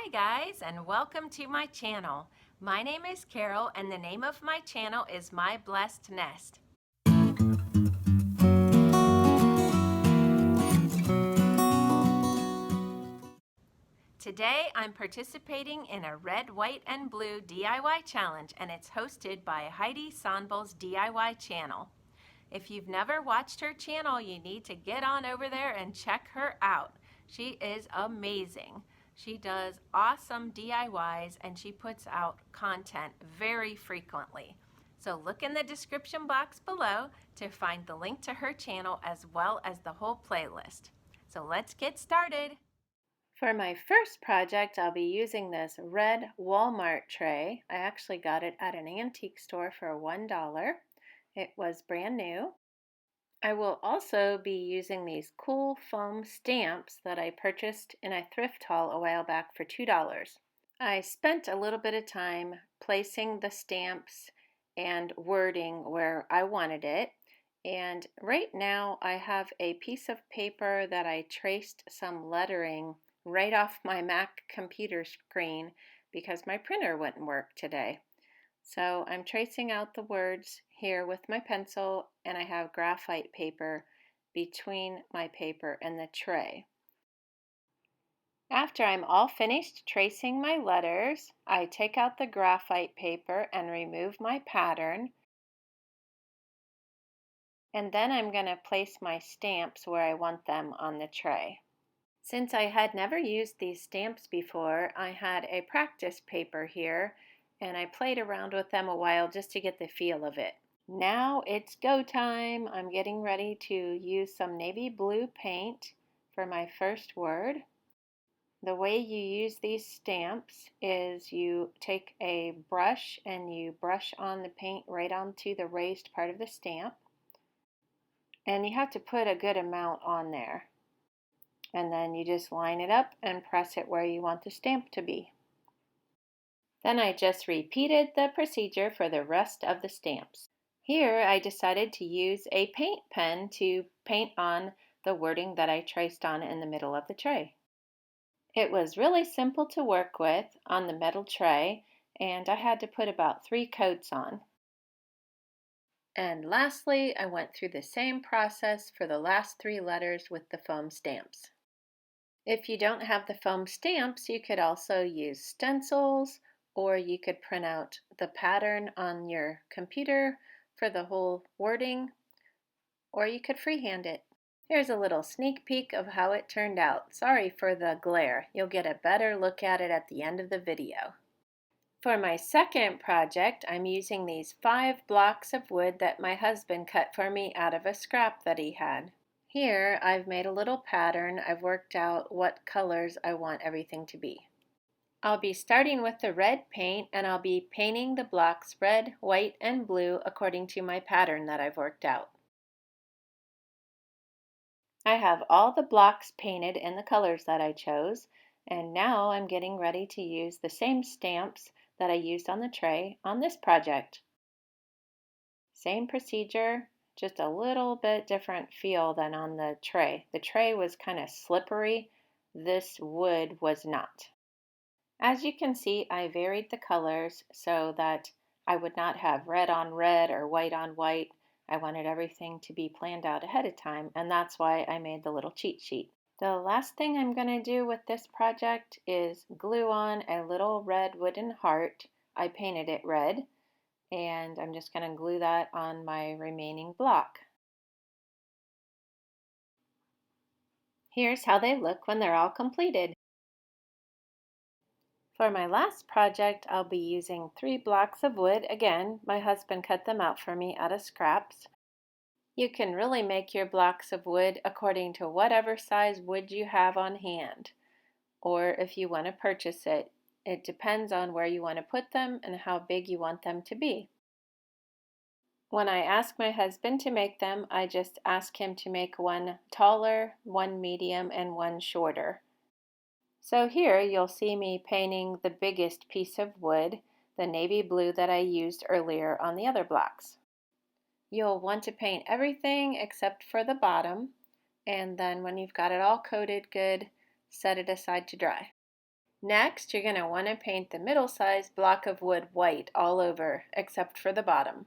Hi guys, and welcome to my channel. My name is Carol and the name of my channel is My Blessed Nest. Today I'm participating in a red, white, and blue DIY challenge, and it's hosted by Heidi Sonboul's DIY channel. If you've never watched her channel, you need to get on over there and check her out. She is amazing. She does awesome DIYs and she puts out content very frequently. So look in the description box below to find the link to her channel as well as the whole playlist. So let's get started. For my first project, I'll be using this red Walmart tray. I actually got it at an antique store for $1. It was brand new. I will also be using these cool foam stamps that I purchased in a thrift haul a while back for $2. I spent a little bit of time placing the stamps and wording where I wanted it. And right now I have a piece of paper that I traced some lettering right off my Mac computer screen because my printer wouldn't work today. So I'm tracing out the words here with my pencil, and I have graphite paper between my paper and the tray. After I'm all finished tracing my letters, I take out the graphite paper and remove my pattern. And then I'm going to place my stamps where I want them on the tray. Since I had never used these stamps before, I had a practice paper here, and I played around with them a while just to get the feel of it. Now it's go time. I'm getting ready to use some navy blue paint for my first word. The way you use these stamps is you take a brush and you brush on the paint right onto the raised part of the stamp. And you have to put a good amount on there. And then you just line it up and press it where you want the stamp to be. Then I just repeated the procedure for the rest of the stamps. Here I decided to use a paint pen to paint on the wording that I traced on in the middle of the tray. It was really simple to work with on the metal tray, and I had to put about 3 coats on. And lastly, I went through the same process for the last 3 letters with the foam stamps. If you don't have the foam stamps, you could also use stencils, or you could print out the pattern on your computer for the whole wording, or you could freehand it. Here's a little sneak peek of how it turned out. Sorry for the glare. You'll get a better look at it at the end of the video. For my second project, I'm using these 5 blocks of wood that my husband cut for me out of a scrap that he had. Here I've made a little pattern. I've worked out what colors I want everything to be. I'll be starting with the red paint, and I'll be painting the blocks red, white, and blue according to my pattern that I've worked out. I have all the blocks painted in the colors that I chose, and now I'm getting ready to use the same stamps that I used on the tray on this project. Same procedure, just a little bit different feel than on the tray. The tray was kind of slippery. This wood was not. As you can see, I varied the colors so that I would not have red on red or white on white. I wanted everything to be planned out ahead of time, and that's why I made the little cheat sheet. The last thing I'm going to do with this project is glue on a little red wooden heart. I painted it red, and I'm just going to glue that on my remaining block. Here's how they look when they're all completed. For my last project, I'll be using 3 blocks of wood. Again, my husband cut them out for me out of scraps. You can really make your blocks of wood according to whatever size wood you have on hand, or if you want to purchase it. It depends on where you want to put them and how big you want them to be. When I ask my husband to make them, I just ask him to make one taller, one medium, and one shorter. So here you'll see me painting the biggest piece of wood, the navy blue that I used earlier on the other blocks. You'll want to paint everything except for the bottom, and then when you've got it all coated good, set it aside to dry. Next, you're going to want to paint the middle-sized block of wood white all over, except for the bottom.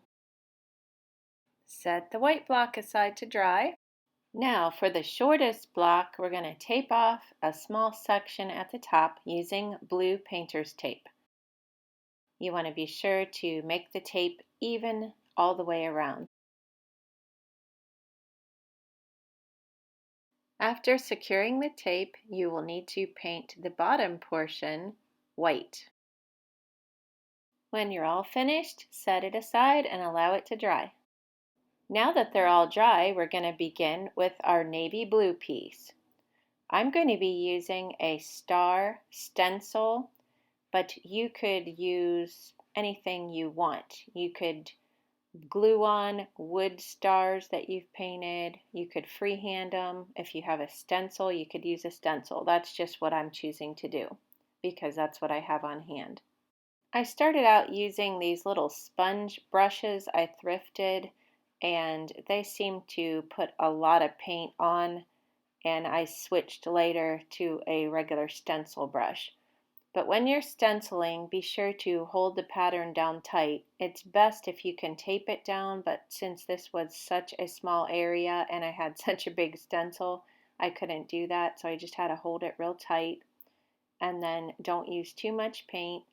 Set the white block aside to dry. Now for the shortest block, we're going to tape off a small section at the top using blue painter's tape. You want to be sure to make the tape even all the way around. After securing the tape, you will need to paint the bottom portion white. When you're all finished, set it aside and allow it to dry. Now that they're all dry, we're going to begin with our navy blue piece. I'm going to be using a star stencil, but you could use anything you want. You could glue on wood stars that you've painted. You could freehand them. If you have a stencil, you could use a stencil. That's just what I'm choosing to do because that's what I have on hand. I started out using these little sponge brushes I thrifted, and they seem to put a lot of paint on, and I switched later to a regular stencil brush. But when you're stenciling, be sure to hold the pattern down tight. It's best if you can tape it down, but since this was such a small area and I had such a big stencil, I couldn't do that, so I just had to hold it real tight. And then don't use too much paint.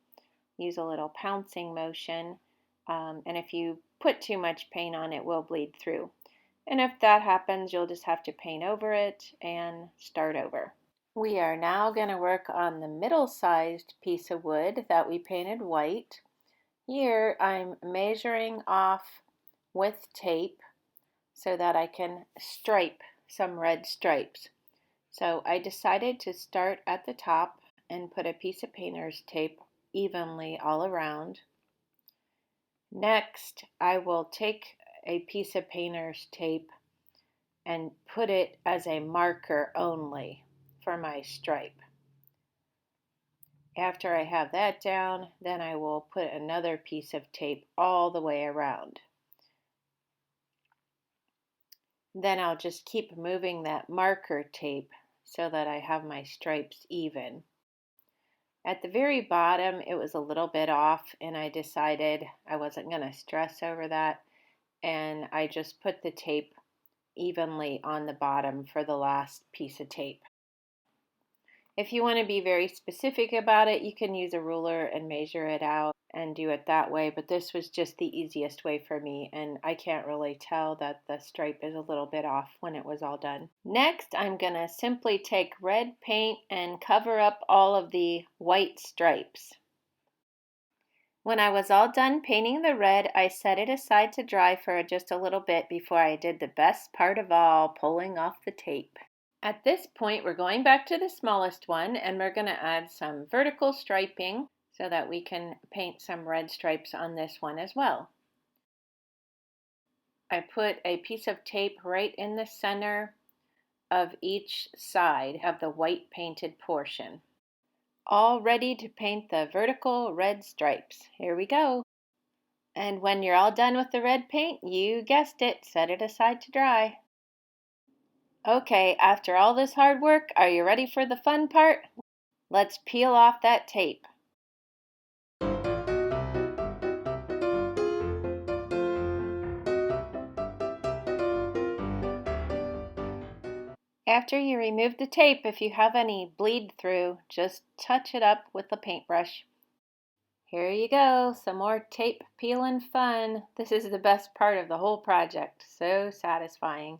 Use a little pouncing motion, and if you put too much paint on, it will bleed through. And if that happens, you'll just have to paint over it and start over. We are now going to work on the middle-sized piece of wood that we painted white. Here I'm measuring off with tape so that I can stripe some red stripes. So I decided to start at the top and put a piece of painter's tape evenly all around. Next, I will take a piece of painter's tape and put it as a marker only for my stripe. After I have that down, then I will put another piece of tape all the way around. Then I'll just keep moving that marker tape so that I have my stripes even. At the very bottom, it was a little bit off, and I decided I wasn't going to stress over that, and I just put the tape evenly on the bottom for the last piece of tape. If you want to be very specific about it, you can use a ruler and measure it out and do it that way, but this was just the easiest way for me, and I can't really tell that the stripe is a little bit off when it was all done. Next, I'm going to simply take red paint and cover up all of the white stripes. When I was all done painting the red, I set it aside to dry for just a little bit before I did the best part of all, pulling off the tape. At this point, we're going back to the smallest one, and we're going to add some vertical striping so that we can paint some red stripes on this one as well. I put a piece of tape right in the center of each side of the white painted portion. All ready to paint the vertical red stripes. Here we go. And when you're all done with the red paint, you guessed it, set it aside to dry. Okay, after all this hard work, are you ready for the fun part? Let's peel off that tape. After you remove the tape, if you have any bleed through, just touch it up with a paintbrush. Here you go, some more tape peeling fun. This is the best part of the whole project, so satisfying.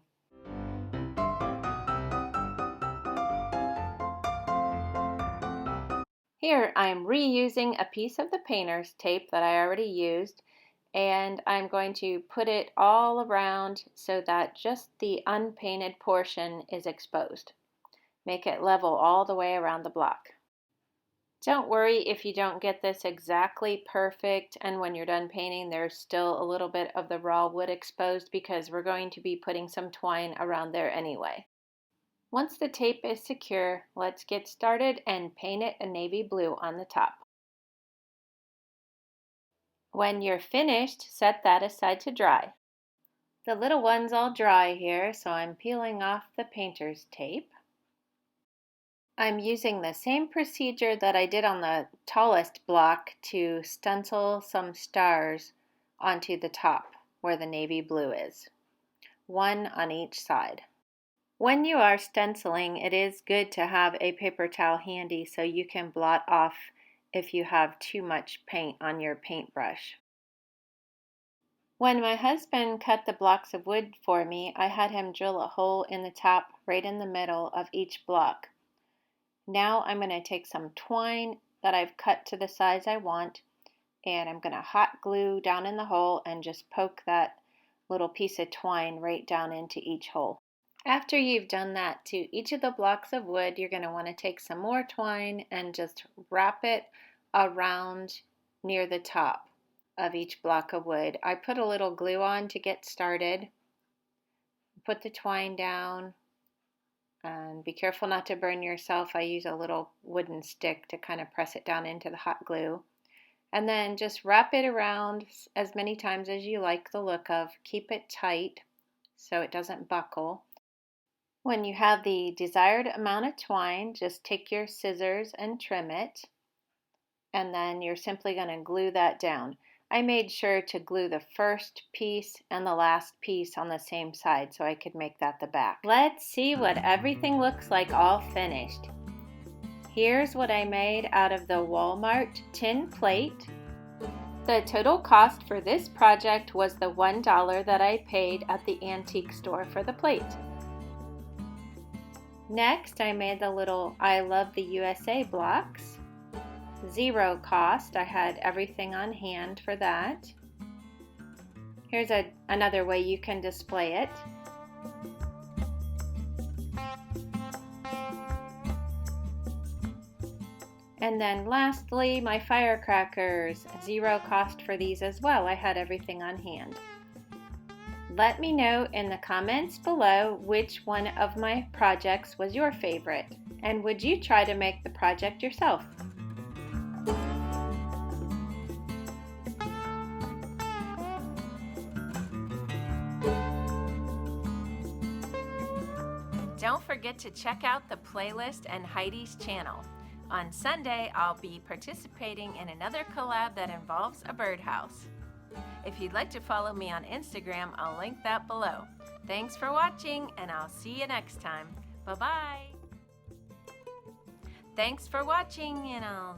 Here I'm reusing a piece of the painter's tape that I already used, and I'm going to put it all around so that just the unpainted portion is exposed. Make it level all the way around the block. Don't worry if you don't get this exactly perfect, and when you're done painting there's still a little bit of the raw wood exposed because we're going to be putting some twine around there anyway. Once the tape is secure, let's get started and paint it a navy blue on the top. When you're finished, set that aside to dry. The little one's all dry here, so I'm peeling off the painter's tape. I'm using the same procedure that I did on the tallest block to stencil some stars onto the top where the navy blue is, one on each side. When you are stenciling, it is good to have a paper towel handy so you can blot off if you have too much paint on your paintbrush. When my husband cut the blocks of wood for me, I had him drill a hole in the top right in the middle of each block. Now I'm going to take some twine that I've cut to the size I want, and I'm going to hot glue down in the hole and just poke that little piece of twine right down into each hole. After you've done that to each of the blocks of wood, you're going to want to take some more twine and just wrap it around near the top of each block of wood. I put a little glue on to get started. Put the twine down and be careful not to burn yourself. I use a little wooden stick to kind of press it down into the hot glue. And then just wrap it around as many times as you like the look of. Keep it tight so it doesn't buckle. When you have the desired amount of twine, just take your scissors and trim it, and then you're simply going to glue that down. I made sure to glue the first piece and the last piece on the same side so I could make that the back. Let's see what everything looks like all finished. Here's what I made out of the Walmart tin plate. The total cost for this project was the $1 that I paid at the antique store for the plate. Next, I made the little I Love the USA blocks. Zero cost. I had everything on hand for that. Here's another way you can display it. And then lastly, my firecrackers. Zero cost for these as well. I had everything on hand. Let me know in the comments below which one of my projects was your favorite, and would you try to make the project yourself? Don't forget to check out the playlist and Heidi's channel. On Sunday, I'll be participating in another collab that involves a birdhouse. If you'd like to follow me on Instagram, I'll link that below. Thanks for watching, and I'll see you next time. Bye-bye. Thanks for watching, and I'll...